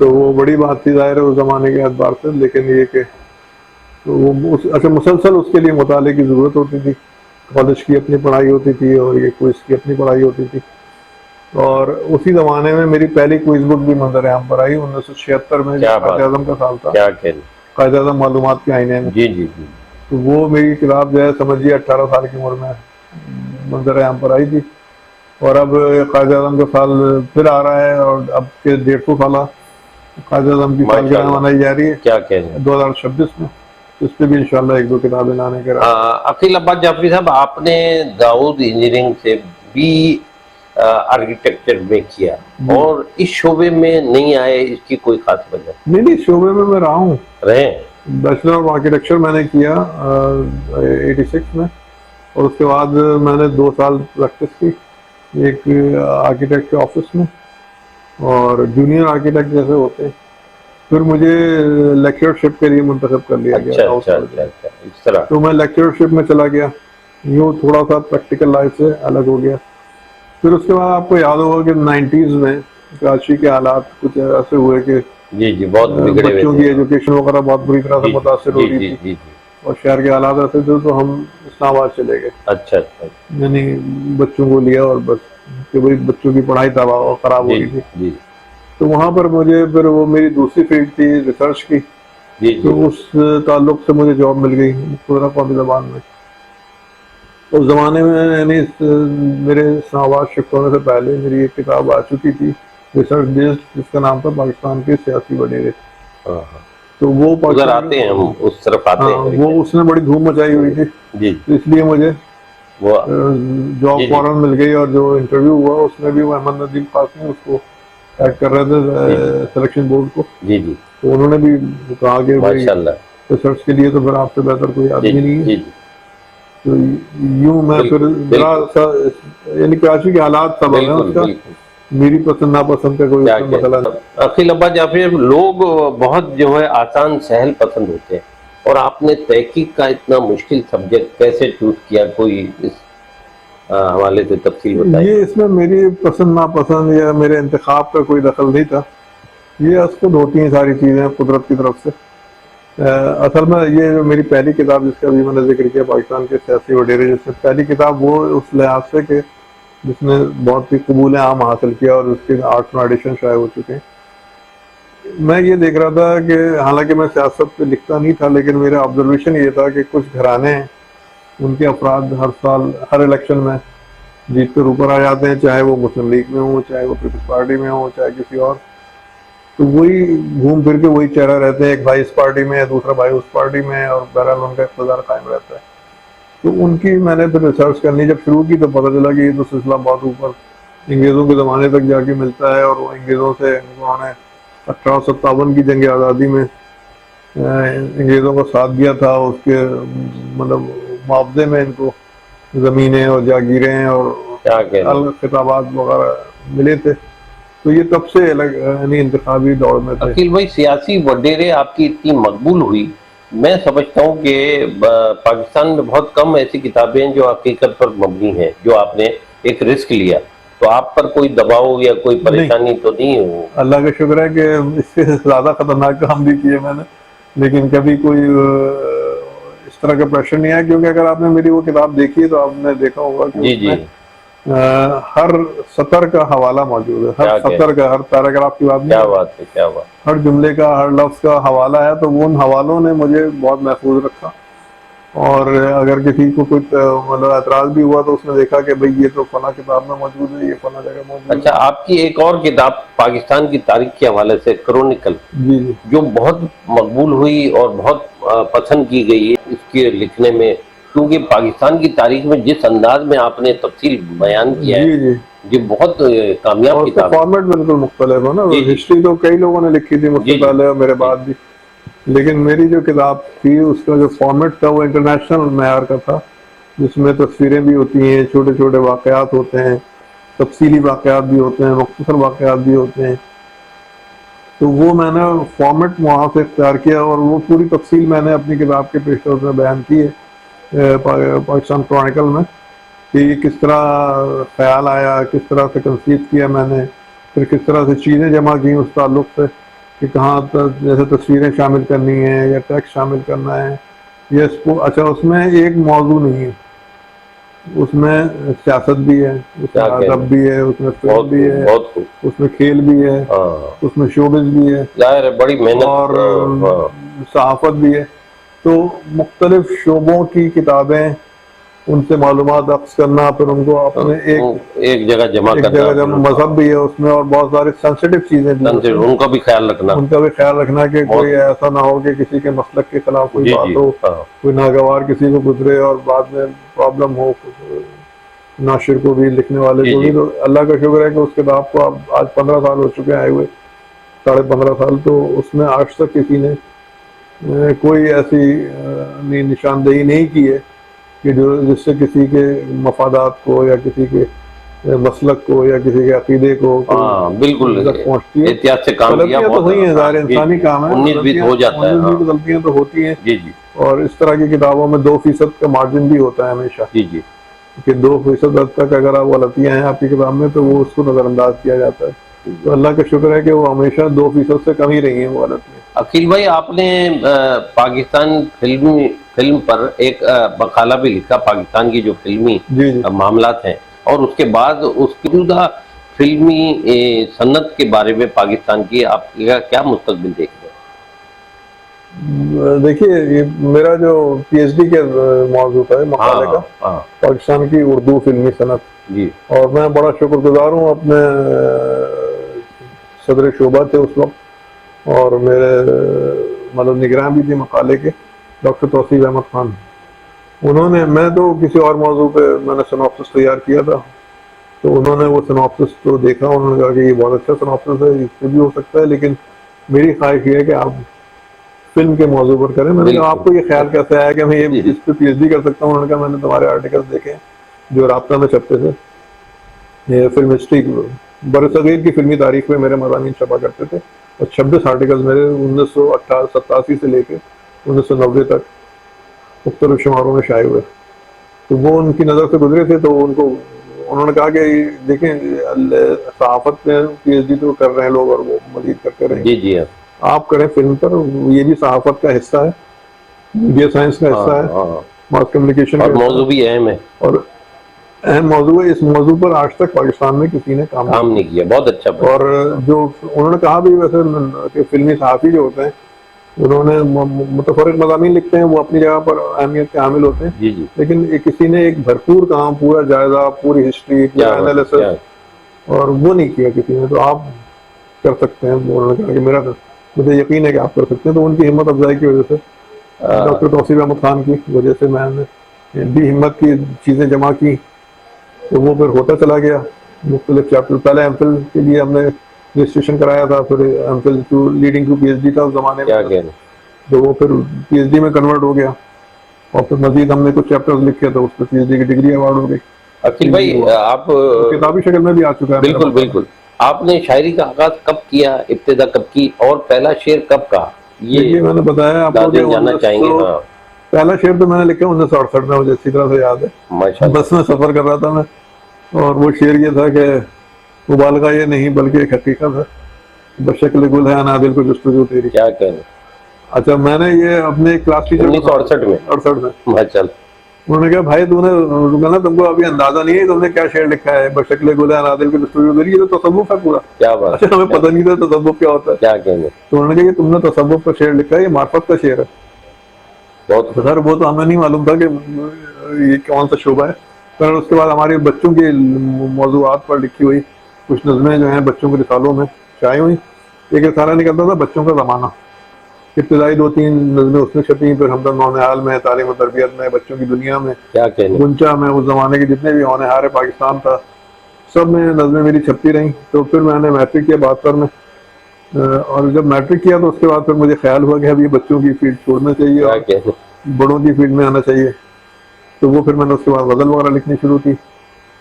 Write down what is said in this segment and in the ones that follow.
تو وہ بڑی بات تھی ظاہر ہے اس زمانے کے اعتبار سے، لیکن یہ کہ تو وہ اچھا مسلسل اس کے لیے مطالعے کی ضرورت ہوتی تھی، کالج کی اپنی پڑھائی ہوتی تھی اور یہ کوئز کی اپنی پڑھائی ہوتی تھی. اور اسی زمانے میں میری پہلی کوئز بک بھی منظر عام پر آئی 1976 میں، کیا قائد بات اعظم کا سال تھا، کیا کہہ رہے قائد اعظم معلومات کے آئینے میں. جی جی جی تو وہ میری کتاب جو ہے سمجھیے 18 سال کی عمر میں منظر عام پر آئی تھی. اور اب قائد اعظم کا سال پھر آ رہا ہے، اور اب کے 150 سالہ قائد اعظم کی سالگرہ منائی جا رہی ہے کیا کہہ رہے ہیں. 2026 میں. اس پہ بھی انشاءاللہ ایک دو کتابیں لانے کے رہا. عقیل عباس جعفری صاحب، آپ نے داؤد انجینئرنگ سے بھی آرکیٹیکچر میں کیا اور اس شعبے میں نہیں آئے، اس کی کوئی خاص وجہ؟ نہیں، شعبے میں رہا ہوں. رہے بیچلر آف آرکیٹیکچر میں نے کیا 86 میں، اور اس کے بعد میں نے 2 سال پریکٹس کی ایک آرکیٹیکٹ کے آفس میں، اور جونیئر آرکیٹیکٹ جیسے ہوتے ہیں. پھر مجھے لیکچرشپ کے لیے منتخب کر لیا گیا. اچھا اس طرح. تو میں لیکچرشپ میں چلا گیا، یوں تھوڑا سا پریکٹیکل لائف سے الگ ہو گیا. پھر اس کے بعد آپ کو یاد ہوگا کہ 90s میں کراچی کے حالات کچھ ایسے ہوئے کہ جی بہت بگڑے بچوں کی ایجوکیشن وغیرہ بہت بری طرح سے متاثر ہو رہی تھی، جی اور شہر کے حالات ایسے تھے تو ہم اسلام آباد چلے گئے. اچھا یعنی بچوں کو لیا اور بس کہ بھائی بچوں کی پڑھائی تباہ خراب ہو رہی تھی. جی تو وہاں پر مجھے پھر وہ میری دوسری فیلڈ تھی ریسرچ کی، تو اس تعلق سے مجھے جاب مل گئی مختلف قومی زبان میں. اس زمانے میں یعنی میرے اسلام آباد شفٹ ہونے سے پہلے میری ایک کتاب آ چکی تھی ریسرچ بیسڈ، جس کا نام تھا پاکستان کے سیاسی وڈیرے. تو وہ ادھر آتے ہیں، ہم اس طرف آتے ہیں. وہ اس نے بڑی دھوم مچائی ہوئی تھی، جی اس لیے مجھے وہ جاب فوراً مل گئی. اور جو انٹرویو ہوا اس میں بھی وہ احمد ندیم قاسمی اس کو ایڈ کر رہے تھے سلیکشن بورڈ کو. جی تو انہوں نے بھی کہا کہ ماشاءاللہ ریسرچ کے لیے تو پھر آپ سے بہتر کوئی آدمی نہیں ہے. تو یوں میں پھر یعنی کراچی کے حالات سب ہیں اس کا، میری پسند ناپسند کا کوئی مسئلہ نہیں. عقیل عباس جعفری، لوگ بہت جو ہے آسان سہل پسند ہوتے ہیں، اور آپ نے تحقیق کا اتنا مشکل سبجیکٹ کیسے چوز کیا؟ کوئی اس حوالے سے تفصیل بتائیے. یہ اس میں میری پسند ناپسند یا میرے انتخاب کا کوئی دخل نہیں تھا، یہ اس کو ہوتی ہیں ساری چیزیں قدرت کی طرف سے. اصل میں یہ جو میری پہلی کتاب جس کا بھی میں نے ذکر کیا پاکستان کے سیاسی وڈیرے، جس میں پہلی کتاب وہ اس لحاظ سے کہ جس نے بہت ہی قبول عام حاصل کیا اور اس کے 8 ایڈیشن شائع ہو چکے ہیں. میں یہ دیکھ رہا تھا کہ حالانکہ میں سیاست پہ لکھتا نہیں تھا، لیکن میرا آبزرویشن یہ تھا کہ کچھ گھرانے ہیں ان کے افراد ہر سال ہر الیکشن میں جیت کر اوپر آ جاتے ہیں، چاہے وہ مسلم لیگ میں ہوں، چاہے وہ پیپلز پارٹی میں ہوں، چاہے کسی اور. تو وہی گھوم پھر کے وہی چہرہ رہتے ہیں، ایک بھائی اس پارٹی میں ہے، دوسرا بھائی اس پارٹی میں ہے، اور بہرحال ان کا اقتدار قائم رہتا ہے. تو ان کی میں نے پھر ریسرچ کرنی جب شروع کی تو پتہ چلا کہ یہ تو سلسلہ بہت اوپر انگریزوں کے زمانے تک جا کے ملتا ہے. اور وہ انگریزوں سے انہوں نے 1857 کی جنگ آزادی میں انگریزوں کو ساتھ دیا تھا، اس کے مطلب معاوضے میں ان کو زمینیں اور جاگیریں اور خطابات وغیرہ ملے تھے. تو یہ تب سے یعنی انتخابی دور میں تھے. عقیل بھائی، سیاسی وڈیرے آپ کی اتنی مقبول ہوئی، میں سمجھتا ہوں کہ پاکستان میں بہت کم ایسی کتابیں ہیں جو حقیقت پر مبنی ہیں، جو آپ نے ایک رسک لیا. تو آپ پر کوئی دباؤ یا کوئی پریشانی تو نہیں ہو؟ اللہ کا شکر ہے کہ اس سے زیادہ خطرناک کام بھی کیے میں نے، لیکن کبھی کوئی اس طرح کا پریشر نہیں آیا. کیونکہ اگر آپ نے میری وہ کتاب دیکھی ہے تو آپ نے دیکھا ہوگا کہ اس میں ہر سطر کا حوالہ موجود ہے، ہر سطر کا، ہر پیراگراف کی بات نہیں. کیا بات ہے، کیا بات. ہر جملے کا، ہر لفظ کا حوالہ ہے. تو وہ ان حوالوں نے مجھے بہت محفوظ رکھا. اور اگر کسی کو کوئی مطلب اعتراض بھی ہوا تو اس نے دیکھا کہ بھئی یہ تو فلاں کتاب میں موجود ہے، یہ فلاں جگہ موجود ہے. اچھا، آپ کی ایک اور کتاب پاکستان کی تاریخ کے حوالے سے کرونیکل، جو بہت مقبول ہوئی اور بہت پسند کی گئی ہے اس کے لکھنے میں، کیونکہ پاکستان کی تاریخ میں جس انداز میں آپ نے تفصیل بیان کیا ہے یہ بہت کامیاب کتاب ہے. فارمیٹ بالکل مختلف ہے نا. ہسٹری تو کئی لوگوں نے لکھی تھی مجھ سے پہلے اور میرے بعد بھی، لیکن میری جو کتاب تھی اس کا جو فارمیٹ تھا وہ انٹرنیشنل معیار کا تھا، جس میں تصویریں بھی ہوتی ہیں، چھوٹے چھوٹے واقعات ہوتے ہیں، تفصیلی واقعات بھی ہوتے ہیں، مختصر واقعات بھی ہوتے ہیں. تو وہ میں نے فارمیٹ وہاں سے اختیار کیا اور وہ پوری تفصیل میں نے اپنی کتاب کے پیش روز میں بیان کی ہے پاکستان کرونیکل میں، کہ یہ کس طرح خیال آیا، کس طرح سے کنسیو کیا میں نے، پھر کس طرح سے چیزیں جمع کی اس تعلق سے. کہ کہاں جیسے تصویریں شامل کرنی ہیں یا ٹیکسٹ شامل کرنا ہے یا اچھا اس میں ایک موضوع نہیں ہے، اس میں سیاست بھی ہے، اس میں ادب بھی ہے، اس میں فلم بھی ہے، بہت خوب، اس میں کھیل بھی ہے، اس میں شوبز بھی ہے، ظاہر ہے بڑی محنت اور صحافت بھی ہے۔ تو مختلف شعبوں کی کتابیں، ان سے معلومات اخذ کرنا، پھر ان کو اپنے ایک جگہ جمع ایک کرنا، جگہ مذہب بھی ہے اس میں، اور بہت سارے سینسیٹیو چیزیں بھی ہیں، ان کا بھی خیال رکھنا، ان کا بھی خیال رکھنا کہ کوئی ایسا نہ ہو کہ کسی کے مسلک کے خلاف کوئی بات ہو، کوئی ناگوار کسی کو گزرے اور بعد میں پرابلم ہو ناشر کو بھی، لکھنے والے کو بھی۔ تو اللہ کا شکر ہے کہ اس کتاب کو اب آج 15 سال ہو چکے ہیں آئے ہوئے، 15.5 سال، تو اس میں آج تک کسی نے کوئی ایسی نشاندہی نہیں کی ہے کہ جس سے کسی کے مفادات کو یا کسی کے مسلک کو یا کسی کے عقیدے کو بالکل پہنچتی ہے۔ احتیاط سے کام لیا، غلطیاں تو ہوئی ہیں، ظاہر انسانی کام ہے، 19-20 ہو جاتا ہے، 19-20 غلطیاں تو ہوتی ہیں، جی جی اور اس طرح کی کتابوں میں 2% کا مارجن بھی ہوتا ہے ہمیشہ، جی جی، کہ 2% حد تک اگر آپ غلطیاں ہیں آپ کی کتاب میں تو وہ اس کو نظر انداز کیا جاتا ہے۔ تو اللہ کا شکر ہے کہ وہ ہمیشہ 2% سے کم ہی رہی ہیں وہ غلطیاں۔ عقیل بھائی، آپ نے پاکستان فلم پر ایک مقالہ بھی لکھا، پاکستان کی جو فلمی معاملات ہیں، اور اس کے بعد اس کی موجودہ فلمی صنعت کے بارے میں پاکستان کی آپ کا کیا مستقبل دیکھ رہے ہیں؟ دیکھیے، یہ میرا جو پی ایچ ڈی کے موضوع ہے مقالے کا، پاکستان کی اردو فلمی صنعت، جی، اور میں بڑا شکر گزار ہوں اپنے صدر شعبہ تھے اس وقت، اور میرے مدد نگراں بھی تھے مقالے کے، ڈاکٹر توصیف احمد خان۔ انہوں نے، میں تو کسی اور موضوع پہ میں نے سناپسس تیار کیا تھا، تو انہوں نے وہ سناپسس تو دیکھا، انہوں نے کہا کہ یہ بہت اچھا سناپسس ہے، اس سے بھی ہو سکتا ہے، لیکن میری خواہش یہ ہے کہ آپ فلم کے موضوع پر کریں۔ میں نے کہا آپ کو یہ خیال کیسے آیا کہ میں یہ اس پہ پی ایچ ڈی کر سکتا ہوں؟ انہوں نے کہا میں نے تمہارے آرٹیکلس دیکھے جو رابطہ میں چھپتے تھے، یہ فلم ہسٹری برصغیر کی فلمی تاریخ میں میرے مضامین چھپا کرتے تھے، اور 26 آرٹیکلس میرے 1987 سے لے کے 1990 تک مختلف شماروں میں شائع ہوئے، تو وہ ان کی نظر سے گزرے تھے۔ تو انہوں نے کہا کہ دیکھیں، صحافت میں پی ایچ ڈی تو کر رہے ہیں لوگ اور وہ مزید کرتے رہیں، جی جی، آپ کریں فلم پر، یہ بھی صحافت کا حصہ ہے، میڈیا سائنس کا حصہ ہے، ماس کمیونیکیشن کا موضوع بھی اہم ہے، اور اہم موضوع ہے۔ اس موضوع پر آج تک پاکستان میں کسی نے کام نہیں کیا، بہت اچھا۔ اور جو انہوں نے کہا بھی ویسے کہ فلمی صحافی جو ہوتے ہیں انہوں نے متفرق مضامین لکھتے ہیں، وہ اپنی جگہ پر اہمیت کے حامل ہوتے ہیں، جی جی، لیکن کسی نے ایک بھرپور کام، پورا جائزہ، پوری ہسٹری، پورا انالیسس، اور وہ نہیں کیا کسی نے۔ تو آپ کر سکتے ہیں، انہوں نے کہا کہ میرا مجھے یقین ہے کہ آپ کر سکتے ہیں۔ تو ان کی ہمت افزائی کی وجہ سے، ڈاکٹر توصیف احمد خان کی وجہ سے میں نے بھی ہمت کی چیزیں جمع کی، تو وہ پھر ہوتا چلا گیا مختلف چیپٹر۔ پہلے ایم فل کے لیے ہم نے رجسٹریشن کرایا تھا، پھر M Phil leading to P H D تھا اس زمانے میں، تو وہ پھر پی ایچ ڈی میں کنورٹ ہو گیا، اور پھر مزید ہم نے کچھ چیپٹرز لکھے تو اس پہ پی ایچ ڈی کی ڈگری ایوارڈ ہو گئی۔ عقیل بھائی، آپ کتابی شکل میں بھی آ چکا ہے۔ بالکل بالکل، آپ نے شاعری کا آغاز کب کیا، ابتدا کب کی، اور پہلا شعر کب کہا؟ یہ میں نے بتایا آپ کو کہ جاننا چاہیں گے۔ پہلا شعر تو میں نے لکھا 1968 میں، مجھے اچھی طرح سے یاد ہے، بس میں سفر کر رہا تھا میں، اور وہ شعر یہ تھا کہ مبالغہ یہ نہیں بلکہ ایک حقیقت ہے، بشکل گل ہے انادل کو جستجو تیری۔ کیا کہنا؟ اچھا، میں نے یہ اپنے کلاس ٹیچر 1968 میں، 68 میں، ماشاءاللہ، انہوں نے کہا بھائی تم کو ابھی اندازہ نہیں ہے تم نے کیا شعر لکھا ہے، بشکل گل ہے انادل کو جستجو تیری، یہ تو تصوف ہے پورا۔ کیا بات! اچھا، ہمیں پتہ نہیں تھا تصوف کیا ہوتا ہے۔ کیا کہنا؟ تو انہوں نے کہا کہ تم نے تصوف کا شعر لکھا ہے، یہ معرفت کا شعر ہے۔ بہت سر وہ تو ہمیں نہیں معلوم تھا کہ یہ کون سا شعبہ ہے۔ پھر اس کے بعد ہمارے بچوں کے موضوعات پر لکھی ہوئی کچھ نظمیں جو ہیں بچوں کے رسالوں میں شائع ہوئی۔ ایک رسالہ نکلتا تھا بچوں کا زمانہ، ابتدائی 2-3 نظمیں اس میں چھپی، پھر ہمدرد نونہال میں، تعلیم و تربیت میں، بچوں کی دنیا میں، گنچا میں، اس زمانے کے جتنے بھی ہونہار پاکستان تھا سب میں نظمیں میری چھپتی رہیں۔ تو پھر میں نے میٹرک کیا 72 میں، اور جب میٹرک کیا تو اس کے بعد پھر مجھے خیال ہوا کہ اب یہ بچوں کی فیلڈ چھوڑنا چاہیے اور بڑوں کی فیلڈ میں آنا چاہیے۔ تو وہ پھر میں نے اس کے بعد غزل وغیرہ لکھنی شروع کی،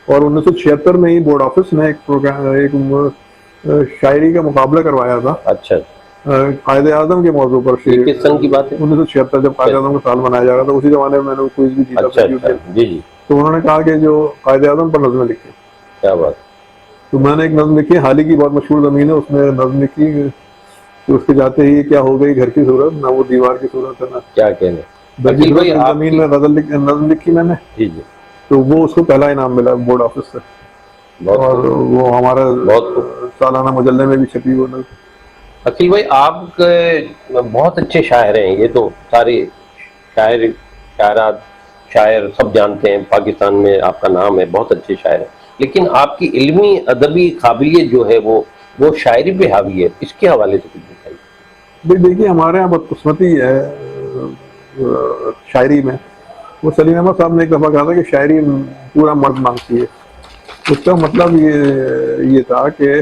اور 1976 میں ہی بورڈ آفس نے ایک شاعری کا مقابلہ کروایا تھا۔ اچھا، قائد اعظم کے موضوع پر شعر۔ کس سن کی بات ہے؟ 1976، جب قائد اعظم کا سال منایا جا رہا تھا، اسی زمانے میں میں نے کوئی بھی جیتا تھا۔ جی جی، تو انہوں نے کہا کہ جو قائد اعظم پر نظمیں لکھی۔ کیا بات! تو میں نے ایک نظم لکھی، حال ہی کی بہت مشہور زمین ہے، اس میں نظم لکھی تو اس کے جاتے ہی کیا ہو گئی گھر کی صورت، نہ وہ دیوار کی صورت ہے، نہ کیا کہنے. درجی عقیل بھائی آپ زمین میں نظم لکھی میں نے، جی جی تو وہ اس کو پہلا انعام ملا بورڈ آفس سے، بہت اور خوب. وہ ہمارا بہت خوب. سالانہ مجلے میں بھی چھپی وہ نظم. عقیل بھائی آپ بہت اچھے شاعر ہیں، یہ تو سارے شاعر شاعرات شاعر سب جانتے ہیں، پاکستان میں آپ کا نام ہے، بہت اچھے شاعر ہیں، لیکن آپ کی علمی ادبی قابلیت جو ہے وہ شاعری پہ حاوی ہے، اس کے حوالے سے کچھ بتائیے. دیکھیے ہمارے یہاں بدقسمتی ہے شاعری میں. وہ سلیم احمد صاحب نے ایک دفعہ کہا تھا کہ شاعری پورا مرد مانگتی ہے. اس کا مطلب یہ تھا کہ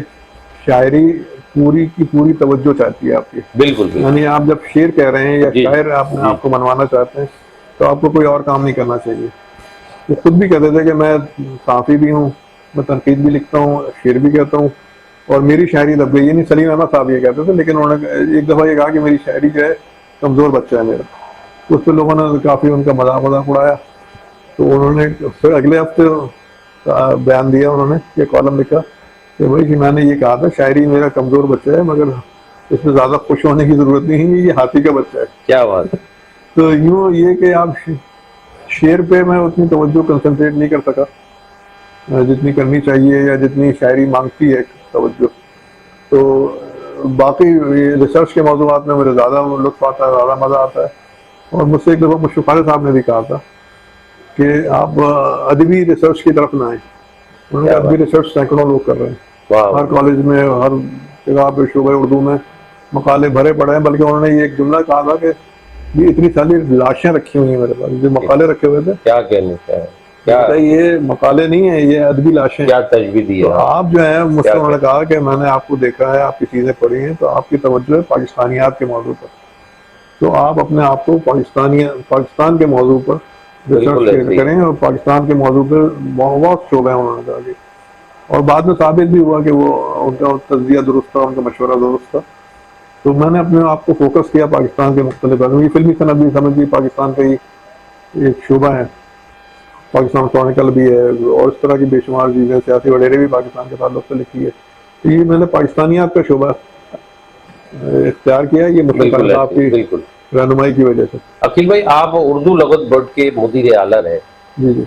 شاعری پوری کی پوری توجہ چاہتی ہے آپ کی. بالکل بالکل. یعنی آپ جب شعر کہہ رہے ہیں یا جی شاعر آپ جی آپ کو منوانا چاہتے ہیں تو آپ کو کوئی اور کام نہیں کرنا چاہیے. وہ خود بھی کہتے تھے کہ میں صحافی بھی ہوں، میں تنقید بھی لکھتا ہوں، شعر بھی کہتا ہوں، اور میری شاعری دب گئی. نہیں سلیم احمد صاحب یہ کہتے تھے، لیکن انہوں نے ایک دفعہ یہ کہا کہ میری شاعری جو ہے کمزور بچہ ہے میرا. اس پہ لوگوں نے کافی ان کا مذاق اڑایا. تو انہوں نے پھر اگلے ہفتے بیان دیا، انہوں نے یہ کالم لکھا کہ بھائی جی میں نے یہ کہا تھا شاعری میرا کمزور بچہ ہے، مگر اس میں زیادہ خوش ہونے کی ضرورت نہیں ہے، یہ ہاتھی کا بچہ ہے. کیا بات ہے. تو یوں یہ کہ آپ شعر پہ میں اتنی توجہ کنسنٹریٹ نہیں کر سکا جتنی کرنی چاہیے یا جتنی شاعری مانگتی ہے توجہ. تو باقی ریسرچ کے موضوعات میں مجھے زیادہ لطف آتا ہے، زیادہ مزہ آتا ہے. اور مجھ سے ایک دفعہ مشفق خالد صاحب نے بھی کہا تھا کہ آپ ادبی ریسرچ کی طرف نہ آئیں. انہوں نے ادبی ریسرچ سینکڑوں لوگ کر رہے ہیں، ہر کالج میں، ہر جگہ پہ شعبہ اردو میں مقالے بھرے پڑے ہیں. بلکہ انہوں نے یہ ایک جملہ کہا تھا کہ یہ اتنی ساری لاشیں رکھی ہوئی ہیں میرے پاس، جو مقالے رکھے ہوئے تھے. کیا کہنے کیا یہ مقالے نہیں ہیں، یہ ادبی لاشیں. کیا تجویز دی ہے. تو آپ جو ہیں مجھ سے انہوں نے کہا کہ میں نے آپ کو دیکھا ہے، آپ کی چیزیں پڑھی ہیں، تو آپ کی توجہ ہے پاکستانیات کے موضوع پر، تو آپ اپنے آپ کو پاکستان کے موضوع پر ریسرچ کریں. اور پاکستان کے موضوع پہ بہت شعبہ ہیں انہوں نے کہا کہ. اور بعد میں ثابت بھی ہوا کہ وہ ان کا تجزیہ درست تھا، ان کا مشورہ درست تھا. تو میں نے اپنے آپ کو فوکس کیا پاکستان کے مختلف بعدوں. یہ فلمی صنعت بھی سمجھیے پاکستان کا ہی ایک شعبہ ہے، پاکستان کرونیکل بھی ہے، اور اس طرح کی بے شمار چیزیں، سیاسی وڈیرے بھی پاکستان کے تعلق سے لکھی ہے. تو یہ میں نے پاکستانیات کا شعبہ اختیار کیا، یہ مشفق صاحب کی رہنمائی کی وجہ سے. عقیل بھائی آپ اردو لغت بورڈ کے مدیر اعلیٰ ہیں.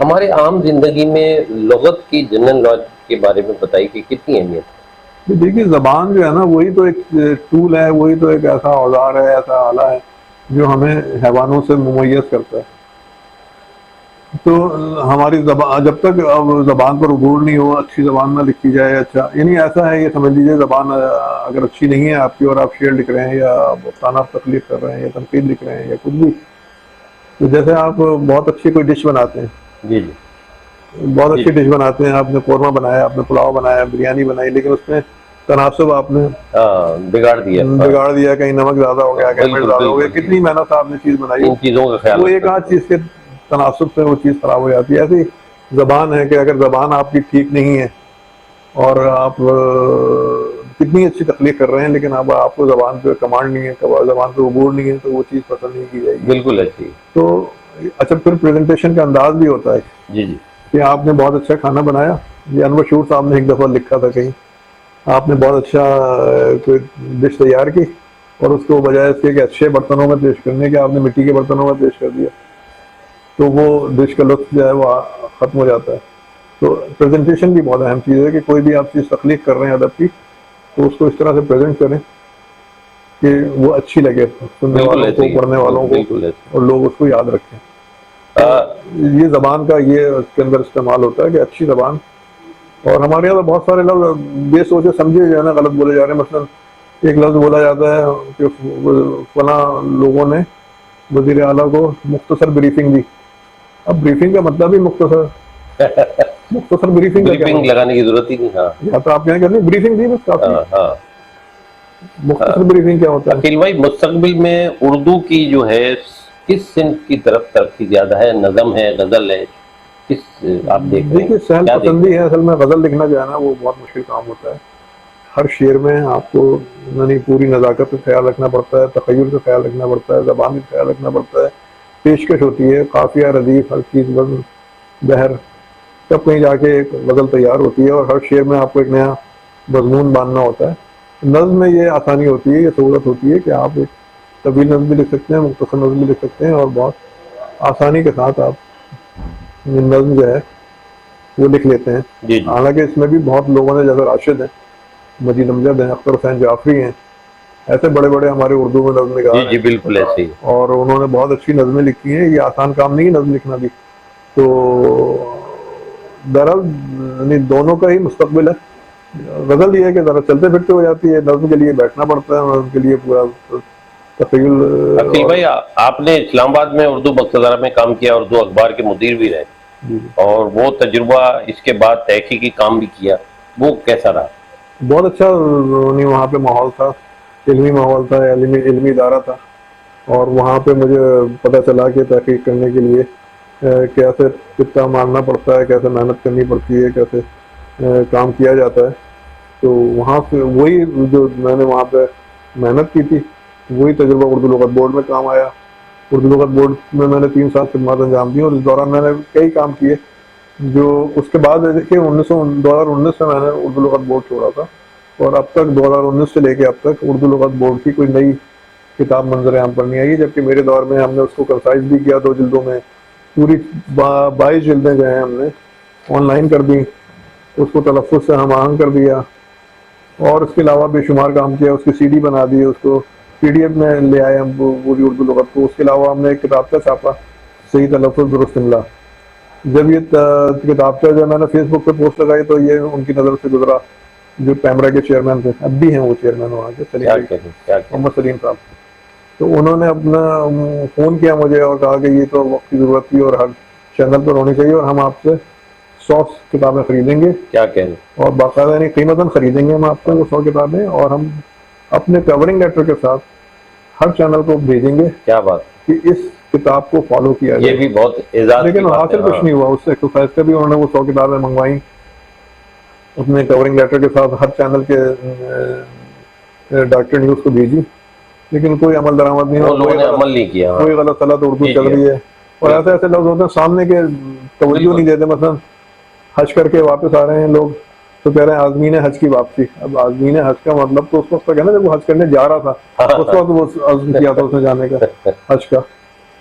ہمارے عام زندگی میں لغت کی جنرل نالج کے بارے میں بتائیے کہ کتنی اہمیت ہے. دیکھیے زبان جو ہے نا وہی تو ایک ٹول ہے، وہی تو ایک ایسا اوزار ہے، ایسا آلہ ہے جو ہمیں حیوانوں سے ممیز کرتا ہے. تو ہماری زبان جب تک زبان پر عبور نہیں ہو، اچھی زبان نہ لکھی جائے، اچھا یعنی ایسا ہے، یہ سمجھ لیجیے زبان اگر اچھی نہیں ہے آپ کی، اور آپ شعر لکھ رہے ہیں یا افسانہ تخلیق کر رہے ہیں یا تنقید لکھ رہے ہیں یا کچھ بھی، تو جیسے آپ بہت اچھی کوئی ڈش بناتے ہیں، جی جی بہت اچھی ڈش بناتے ہیں، آپ نے قورمہ بنایا، آپ نے پلاؤ بنایا، بریانی بنائی، لیکن اس میں تناسب آپ نے بگاڑ دیا، کہیں نمک زیادہ ہو گیا، کہیں مرچ زیادہ ہو گیا، کتنی محنت آپ نے چیز بنائی، ان چیزوں کا خیال وہ ایک آدھ چیز کے تناسب سے وہ چیز خراب ہو جاتی ہے. ایسی زبان ہے کہ اگر زبان آپ کی ٹھیک نہیں ہے اور آپ کتنی اچھی تخلیق کر رہے ہیں، لیکن اب آپ کو زبان پہ کمانڈ نہیں ہے، زبان پہ عبور نہیں ہے، تو وہ چیز پسند نہیں کی جائے گی. بالکل اچھی. تو اچھا پھر پریزنٹیشن کا انداز بھی ہوتا ہے. جی جی کہ آپ نے بہت اچھا کھانا بنایا. یہ انور شور صاحب نے ایک دفعہ لکھا تھا کہیں، آپ نے بہت اچھا کوئی ڈش تیار کی اور اس کو بجائے اس کے کہ اچھے برتنوں میں پیش کرنے کے آپ نے مٹی کے برتنوں میں پیش کر دیا، تو وہ ڈش کا لطف جو ہے وہ ختم ہو جاتا ہے. تو پریزنٹیشن بھی بہت اہم چیز ہے کہ کوئی بھی آپ چیز تخلیق کر رہے ہیں ادب کی، تو اس کو اس طرح سے پریزنٹ کریں کہ وہ اچھی لگے سننے والوں کو، پڑھنے والوں کو، اور لوگ اس کو یاد رکھیں. یہ زبان کا یہ اس کے اندر استعمال ہوتا ہے کہ اچھی زبان. اور ہمارے یہاں بہت سارے لفظ بے سوچے سمجھے جو ہے نا غلط بولے جا رہے ہیں. مثلا ایک لفظ بولا جاتا ہے کہ فلاں لوگوں نے وزیر اعلیٰ کو مختصر بریفنگ دی. اب بریفنگ کا مطلب ہی مختصر بریفنگ لگانے کی ضرورت ہی نہیں. یا تو آپ کیا کہتے ہیں بریفنگ دی بس کافی. مختصر بریفنگ کیا ہوتا ہے؟ عقیل بھائی مستقبل میں اردو کی جو ہے کس صنف کی طرف ترقی زیادہ ہے؟ نظم ہے، غزل ہے، کس آپ دیکھ رہے ہیں؟ دیکھیے سہل پسندی ہے. اصل میں غزل لکھنا جو ہے نا وہ بہت مشکل کام ہوتا ہے. ہر شعر میں آپ کو یعنی پوری نزاکت کا خیال رکھنا پڑتا ہے، تخیل کا خیال رکھنا پڑتا ہے، زبان کا خیال رکھنا پڑتا ہے، پیشکش ہوتی ہے، قافیہ، ردیف، ہر چیز، وزن، بحر، تب کہیں جا کے ایک غزل تیار ہوتی ہے. اور ہر شعر میں آپ کو ایک نیا مضمون باندھنا ہوتا ہے. نظم میں یہ آسانی ہوتی ہے، یہ سہولت ہوتی ہے کہ آپ ایک طویل نظم بھی لکھ سکتے ہیں، مختصر نظم بھی لکھ سکتے ہیں، اور بہت آسانی کے ساتھ آپ نظم جو ہے وہ لکھ لیتے ہیں۔ جی جی حالانکہ اس میں بھی بہت لوگوں نے، جیسے راشد ہیں، مجید امجد ہیں، اختر حسین جعفری ہیں، ایسے بڑے بڑے ہمارے اردو میں نظم نگار جی ہیں، جی بالکل ایسے ہی۔ اور انہوں نے بہت اچھی نظمیں لکھی ہیں۔ یہ آسان کام نہیں ہے نظم لکھنا بھی۔ تو دراصل یعنی دونوں کا ہی مستقبل ہے۔ غزل یہ ہے کہ ذرا چلتے پھرتے ہو جاتی ہے، نظم کے لیے بیٹھنا پڑتا ہے، نظم کے لیے پورا تخیل۔ عقیل بھائی، آپ نے اسلام آباد میں اردو مقتدرہ میں کام کیا، اردو اخبار کے مدیر بھی رہے، جی اور وہ تجربہ اس کے بعد تحقیقی کام بھی کیا، وہ کیسا رہا؟ بہت اچھا یعنی وہاں پہ ماحول تھا، علمی ماحول تھا، علمی ادارہ تھا، اور وہاں پہ مجھے پتہ چلا کہ تحقیق کرنے کے لیے کیسے کتنا مارنا پڑتا ہے، کیسے محنت کرنی پڑتی ہے، کیسے کام کیا جاتا ہے۔ تو وہاں سے وہی جو میں نے وہاں پہ محنت کی تھی، وہی تجربہ اردو لغت بورڈ میں کام آیا۔ اردو لغت بورڈ میں میں نے 3 سال خدمات انجام دی، اور اس دوران میں نے کئی کام کیے جو اس کے بعد دیکھیے 2019 میں نے اردو لغت بورڈ چھوڑا تھا، اور اب تک 2019 سے لے کے اب تک اردو لغت بورڈ کی کوئی نئی کتاب منظر عام پر نہیں آئی، جبکہ میرے دور میں ہم نے اس کو کنسائز بھی کیا 2 جلدوں میں، پوری 22 جلدیں جو ہیں ہم نے آن لائن کر دی، اس کو تلفظ سے ہم آہنگ کر دیا، اور اس کے علاوہ بے شمار کام کیا، اس کی CD بنا دی، اس کو PDF میں لے آئے ہم پوری اردو لغت کو۔ اس کے علاوہ ہم نے ایک کتابچہ چھاپا، صحیح تلفظ درست املا۔ جب یہ کتابچہ جو میں نے فیس بک پہ پوسٹ لگائی تو یہ ان کی نظر سے گزرا، جو پیمرا کے چیئرمین تھے، اب بھی ہیں وہ چیئرمین وہاں کے، محمد سلیم صاحب۔ تو انہوں نے اپنا فون کیا مجھے اور کہا کہ یہ تو وقت کی ضرورت تھی اور ہر چینل پر ہونی چاہیے، اور ہم آپ سے 100 کتابیں خریدیں گے، کیا کہیں؟ اور باقاعدہ یعنی قیمتاً خریدیں گے ہم آپ سے وہ 100 کتابیں، اور ہم اپنے کورنگ لیٹر کے ساتھ ہر چینل کو بھیجیں گے کیا بات، کہ اس کتاب کو فالو کیا جائے۔ یہ بھی بہت اعزاز کی لیکن بات ہے۔ حاصل کچھ نہیں ہوا، اس سے ایکسرسائز کا بھی انہوں نے وہ 100 کتابیں منگوائیں اپنے کورنگ لیٹر کے ساتھ، ہر چینل کے ڈاکٹر نیوز کو بھیجی، لیکن کوئی عمل درآمد نہیں وہ لوگوں نے ہوا، عمل نہیں کیا۔ کوئی غلط غلط اردو جی چل جی رہی ہے، اور ایسے ایسے لفظ ہوتے ہیں سامنے کے توجہ نہیں دیتے۔ مثلا حج کر کے واپس آ رہے ہیں لوگ تو کہہ رہے ہیں آزمین حج کی واپسی۔ اب آزمین حج کا مطلب تو اس وقت تک ہے نا جب وہ حج کرنے جا رہا تھا، اس وقت وہ عزم کیا تھا اس نے جانے کا حج کا۔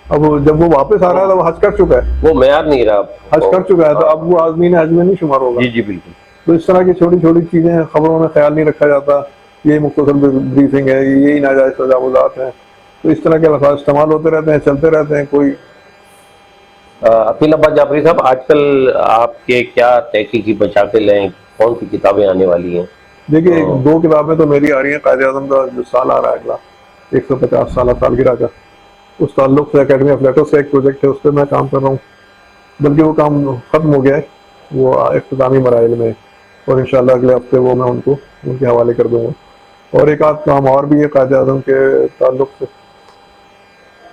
اب جب وہ واپس آ رہا ہے تو وہ حج کر چکا ہے، وہ معیار نہیں رہا، حج کر چکا ہے، تو اب وہ آزمین حج میں نہیں شمار ہوگا۔ جی جی بالکل۔ تو اس طرح کی چھوٹی چھوٹی چیزیں خبروں میں خیال نہیں رکھا جاتا، یہ مختصر بریفنگ ہے، یہی ناجائز تجاوزات ہیں، تو اس طرح کے الفاظ استعمال ہوتے رہتے ہیں، چلتے رہتے ہیں۔ کوئی عقیل عباس جعفری صاحب، آج کل آپ کے کیا تحقیقی مشاغل ہیں؟ کون سی کتابیں آنے والی ہیں؟ دیکھیے 2 کتابیں تو میری آ رہی ہیں، قائد اعظم کا جو سال آ رہا ہے اگلا 150 سالہ سالگرہ کا، اس تعلق سے اکیڈمی آف لیٹرز سے ایک پروجیکٹ ہے، اس پہ میں کام کر رہا ہوں، بلکہ وہ کام ختم ہو گیا ہے، وہ اختتامی مراحل میں، اور انشاءاللہ اگلے ہفتے وہ میں ان کے حوالے کر دوں گا۔ اور ایک آدھ کام اور بھی ہے قائد اعظم کے تعلق سے۔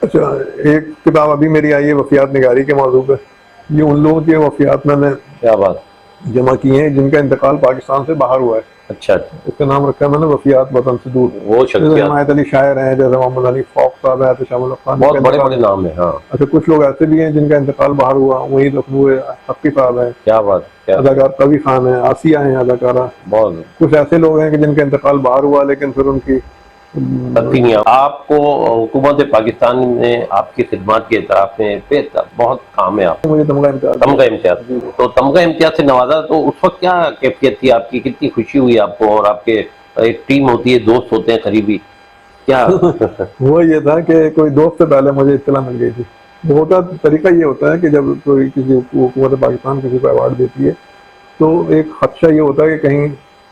اچھا، ایک کتاب ابھی میری آئی ہے وفیات نگاری کے موضوع پہ، یہ ان لوگوں کے وفیات میں نے کیا بات، جمع کیے ہیں جن کا انتقال پاکستان سے باہر ہوا ہے۔ اچھا اچھا، اس کا نام رکھا ہے میں نے وفیات وطن سے دور۔ وہ جیسے شخصیات حمایت علی شاعر ہیں، جیسے محمد علی فوق صاحب ہیں، احتشام اللہ خان، بہت بڑے بڑے نام ہیں۔ ہاں، اچھا، کچھ لوگ ایسے بھی ہیں جن کا انتقال باہر ہوا، وہی لکھنؤ حقی صاحب ہیں، کیا بات، کیا اداکار قوی خان ہیں، آسیہ ہیں اداکارہ۔ بہت کچھ ایسے لوگ ہیں کہ جن کا انتقال باہر ہوا لیکن پھر ان کی تدفینیاں۔ آپ کو حکومت پاکستان نے آپ کی خدمات کے اعتراف میں بہت کام ہے، آپ مجھے تمغہ امتیاز تمغہ امتیاز، تو تمغہ امتیاز سے نوازا، تو اس وقت کیا کیفیت تھی آپ کی؟ کتنی خوشی ہوئی آپ کو؟ اور آپ کے ایک ٹیم ہوتی ہے، دوست ہوتے ہیں قریبی، کیا وہ یہ تھا کہ کوئی دوست سے پہلے مجھے اطلاع مل گئی تھی۔ وہ کا طریقہ یہ ہوتا ہے کہ جب کوئی کسی حکومت پاکستان کسی کو ایوارڈ دیتی ہے تو ایک خدشہ یہ ہوتا ہے کہ کہیں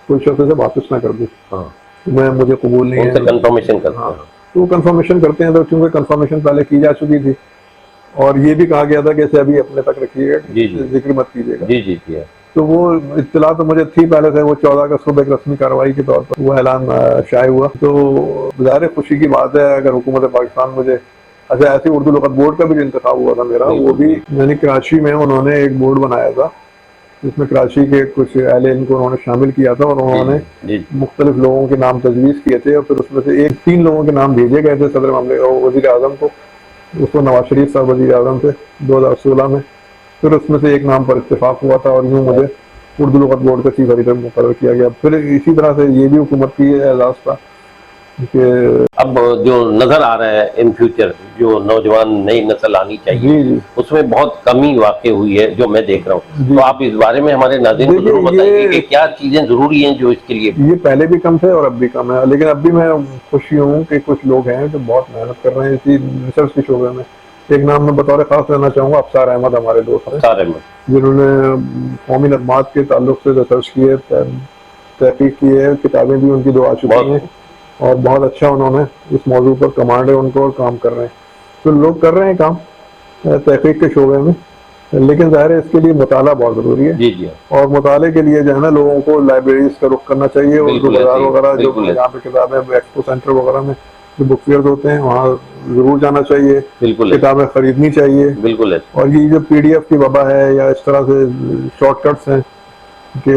کوئی شخص سے واپس نہ کر دے، ہاں، مجھے قبول نہیں ان سے ہے، کنفرمیشن کرتے ہاں، ہیں۔ تو وہ کنفرمیشن کرتے ہیں، تو چونکہ کنفرمیشن پہلے کی جا چکی تھی اور یہ بھی کہا گیا تھا کہ اسے ابھی اپنے تک رکھیے گا، جی جی ذکر مت کیجیے گا، جی جی جی، تو وہ اطلاع تو مجھے تھی پہلے سے۔ وہ 14 اگست کو ایک رسمی کارروائی کے طور پر وہ اعلان شائع ہوا، تو ظاہر خوشی کی بات ہے اگر حکومت پاکستان مجھے، اچھا ایسے اردو لغت بورڈ کا بھی جو انتخاب ہوا تھا میرا، وہ بھی یعنی کراچی میں انہوں نے ایک بورڈ بنایا تھا جس میں کراچی کے کچھ اہل علم کو انہوں نے شامل کیا تھا، اور انہوں نے جی مختلف لوگوں کے نام تجویز کیے تھے، اور پھر اس میں سے 3 لوگوں کے نام بھیجے گئے تھے صدر مملکت وزیر اعظم کو، اس کو نواز شریف صاحب وزیر اعظم تھے 2016 میں، پھر اس میں سے ایک نام پر اتفاق ہوا تھا، اور یوں مجھے اردو لغت بورڈ کا چیف ایڈیٹر مقرر کیا گیا. پھر اسی طرح سے یہ بھی حکومت کی اعزاز تھا کہ اب جو نظر آ رہا ہے ان فیوچر جو نوجوان نئی نسل آنی چاہیے جی اس میں بہت کمی واقع ہوئی ہے جو میں دیکھ رہا ہوں. جی. تو آپ اس بارے میں ہمارے ناظرین کو ضرور بتائیے کہ کیا چیزیں ضروری ہیں جو اس کے لیے. یہ پہلے بھی کم تھے اور اب بھی کم ہے, لیکن اب بھی میں خوشی ہوں کہ کچھ لوگ ہیں جو بہت محنت کر رہے ہیں اسی ریسرچ کے شعبے میں. ایک نام میں بطور خاص لینا چاہوں گا, افسار احمد ہمارے دوست ہیں سارے میں جنہوں نے قومی نغمات کے تعلق سے ریسرچ کی ہے, تحقیق کی ہے, کتابیں بھی ان کی 2 آ چکی ہیں اور بہت اچھا انہوں نے اس موضوع پر کمانڈ ہے ان کو اور کام کر رہے ہیں. تو لوگ کر رہے ہیں کام تحقیق کے شعبے میں, لیکن ظاہر ہے اس کے لیے مطالعہ بہت ضروری ہے. جی جی اور مطالعے کے لیے جو ہے نا لوگوں کو لائبریریز کا رخ کرنا چاہیے, اردو بازار وغیرہ جو یہاں پہ کتابیں ایکسپو سینٹر وغیرہ میں جو بک فیئرز ہوتے ہیں وہاں ضرور جانا چاہیے, بالکل کتابیں خریدنی چاہیے. بالکل. اور یہ جو PDF کی وبا ہے یا اس طرح سے شارٹ کٹس ہیں کہ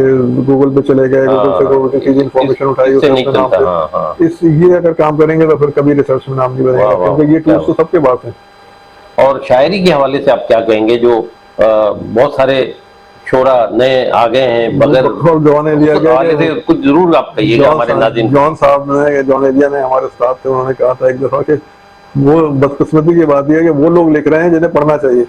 گوگل پہ چلے گئے, گوگل سے کوئی چیز انفارمیشن اٹھائی اس یہ اگر کام کریں گے تو پھر کبھی ریسرچ میں نام نہیں بنے گا, کیونکہ یہ ٹولس تو سب کے پاس ہیں. اور شاعری کے حوالے سے آپ کیا کہیں گے, جو بہت سارے شعرا نئے آ گئے ہیں بغیر جون ایلیا حوالے سے کچھ ضرور آپ کہیے گا ہمارے ناظرین. جون صاحب نے, جون ایلیا نے ہمارے استاد تھے, انہوں نے کہا تھا ایک دفعہ کہ وہ بدقسمتی کی بات یہ ہے کہ وہ لوگ لکھ رہے ہیں جنہیں پڑھنا چاہیے.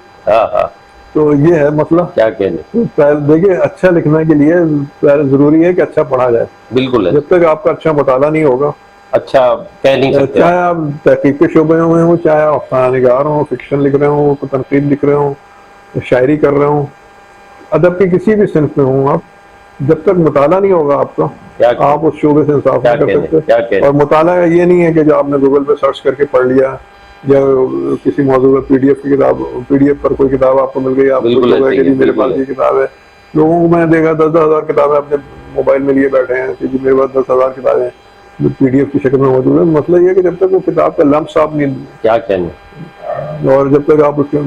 تو یہ ہے مسئلہ. کیا کہنے, دیکھیے اچھا لکھنے کے لیے ضروری ہے کہ اچھا پڑھا جائے. بالکل. جب تک آپ کا اچھا مطالعہ نہیں ہوگا اچھا کہہ نہیں سکتے, چاہے آپ تحقیق کے شعبے میں ہوں, چاہے آپ افسانہ نگار ہوں, فکشن لکھ رہے ہوں, تنقید لکھ رہے ہوں, شاعری کر رہے ہوں, ادب کی کسی بھی صنف میں ہوں, آپ جب تک مطالعہ نہیں ہوگا آپ کا آپ اس شعبے سے انصاف نہیں کر سکتے. اور مطالعہ یہ نہیں ہے کہ جو آپ نے گوگل پہ سرچ کر کے پڑھ لیا یا کسی موضوع پر PDF کی کتاب, PDF پر کوئی کتاب آپ کو مل گئی, آپ کو میرے پاس یہ کتاب ہے. لوگوں کو میں نے دیکھا 10,000 کتابیں اپنے موبائل میں لیے بیٹھے ہیں کہ میرے پاس 10,000 کتابیں جو PDF کی شکل میں موجود ہے. مسئلہ یہ ہے کہ جب تک وہ کتاب کا لمس آپ نہیں, کیا کہنے, اور جب تک آپ اس کے,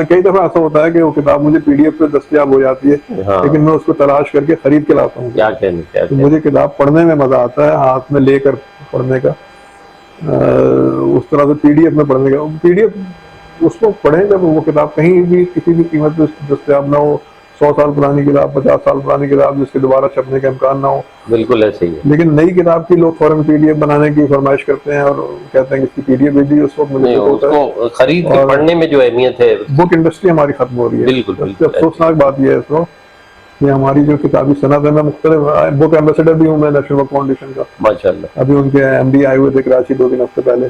کئی دفعہ ایسا ہوتا ہے کہ وہ کتاب مجھے PDF پہ دستیاب ہو جاتی ہے لیکن میں اس کو تلاش کر کے خرید کے لاتا ہوں. کیا کہنے, مجھے کتاب پڑھنے میں مزہ آتا ہے, ہاتھ میں لے کر پڑھنے کا, اس طرح سے PDF میں پڑھنے کا. PDF اس کو پڑھیں جب وہ کتاب کہیں بھی کسی بھی قیمت پہ دستیاب نہ ہو, 100 سال پرانی کتاب, 50 سال پرانی کتاب جس کے دوبارہ چھپنے کا امکان نہ ہو. بالکل ایسے ہی ہے. لیکن نئی کتاب کی لوگ فوراً PDF بنانے کی فرمائش کرتے ہیں اور کہتے ہیں کہ اس کی PDF بھیجیے. اس وقت مجھے خرید کے پڑھنے میں جو اہمیت ہے, بک انڈسٹری ہماری ختم ہو رہی ہے. بالکل. افسوسناک بات یہ ہے اس وقت کہ ہماری جو کتابی صنعت ہے, میں مختلف بک ایمبیسڈر بھی ہوں میں نیشنل بک فاؤنڈیشن کا, ماشاءاللہ. ابھی ان کے MD آئے ہوئے تھے کراچی 2-3 ہفتے پہلے,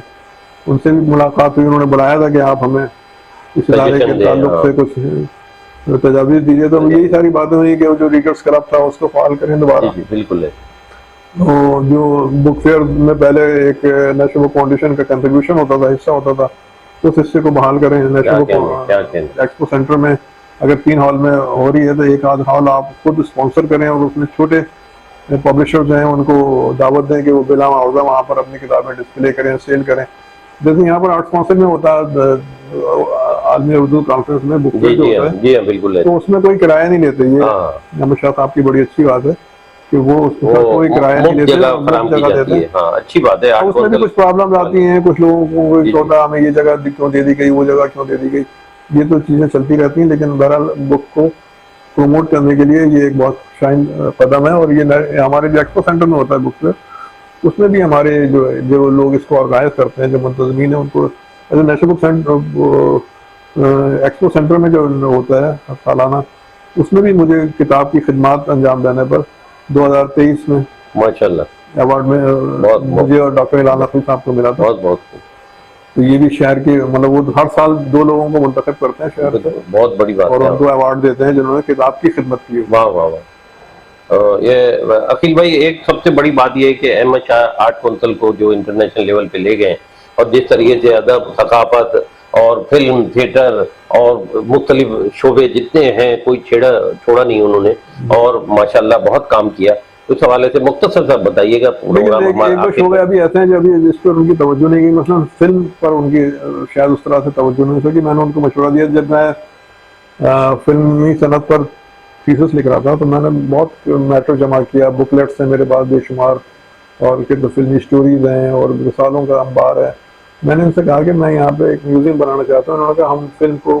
ان سے بھی ملاقات ہوئی. انہوں نے بلایا تھا کہ آپ ہمیں اس ادارے کے تعلق سے کچھ تجاویز دیجیے. تو یہی ساری باتیں ہوئی کہ جو ریڈرز کلب تھا اس کو فعال کریں دوبارہ. بالکل ہے. جو بک فیئر میں پہلے ایک نیشنل بک فاؤنڈیشن کا کنٹریبیوشن ہوتا تھا, حصہ ہوتا تھا, اس حصے کو بحال کریں. نیشنل بک ایکسپو سینٹر میں اگر 3 ہال میں ہو رہی ہے تو 1 آدھ ہال آپ خود اسپانسر کریں اور اس میں چھوٹے پبلشرز ہیں ان کو دعوت دیں کہ وہ بلا معاوضہ وہاں پر اپنی کتابیں ڈسپلے کریں, سیل کریں. جیسے یہاں پر آرٹس کونسل میں ہوتا ہے, عالمی اردو کانفرنس میں بک فیئر جو ہوتا ہے, بالکل, تو اس میں کوئی کرایہ نہیں لیتے. یہ احمد شاہ صاحب کی بڑی اچھی بات ہے کہ وہ اس میں کوئی کرایہ نہیں لیتے, جگہ دیتے ہیں. اچھی بات ہے. اس میں بھی کچھ پرابلم آتی ہیں, کچھ لوگوں کو ہوتا ہے ہمیں یہ جگہ کیوں دے دی گئی, وہ جگہ کیوں دے دی گئی, یہ تو چیزیں چلتی رہتی ہیں. لیکن بہرحال بک کو پروموٹ کرنے کے لیے یہ ایک بہت شائن قدم ہے. اور یہ ہمارے جو ایکسپو سینٹر میں ہوتا ہے بک فیئر, اس میں بھی ہمارے جو لوگ اس کو آرگنائز کرتے ہیں, جو منتظمین ہیں, ان کو نیشنل بک سینٹر ایکسپو سینٹر میں جو ہوتا ہے سالانہ, اس میں بھی مجھے کتاب کی خدمات انجام دینے پر 2023 میں ماشاءاللہ ایوارڈ میں مجھے اور ڈاکٹر اعلان حفیظ صاحب کو ملا تھا. بہت. تو یہ بھی شہر کی, مطلب وہ ہر سال 2 لوگوں کو منتخب کرتے ہیں شہر سے, بہت بڑی بات ہے, اور ان کو ایوارڈ دیتے ہیں جنہوں نے کتاب کی خدمت کی. واہ واہ واہ. یہ عقیل بھائی, ایک سب سے بڑی بات یہ ہے کہ احمد شاہ آرٹ کونسل کو جو انٹرنیشنل لیول پہ لے گئے, اور جس طریقے سے ادب, ثقافت اور فلم, تھیٹر اور مختلف شعبے جتنے ہیں کوئی چھوڑا نہیں انہوں نے, اور ماشاءاللہ بہت کام کیا. اس حوالے سے مختصر سا بتائیے گا پروگرام. ایک دو شعبے ابھی ایسے ہیں جو ابھی جس پر ان کی توجہ نہیں گئی, مثلا فلم پر ان کی شاید اس طرح سے توجہ نہیں ہوئی. میں نے ان کو مشورہ دیا, جب میں فلمی صنعت پر تھیسس لکھ رہا تھا تو میں نے بہت میٹر جمع کیا, بکلیٹس ہیں میرے پاس بے شمار, اور فلمی سٹوریز ہیں اور رسالوں کا انبار ہے. میں نے ان سے کہا کہ میں یہاں پہ ایک میوزیم بنانا چاہتا ہوں. انہوں نے کہا ہم فلم کو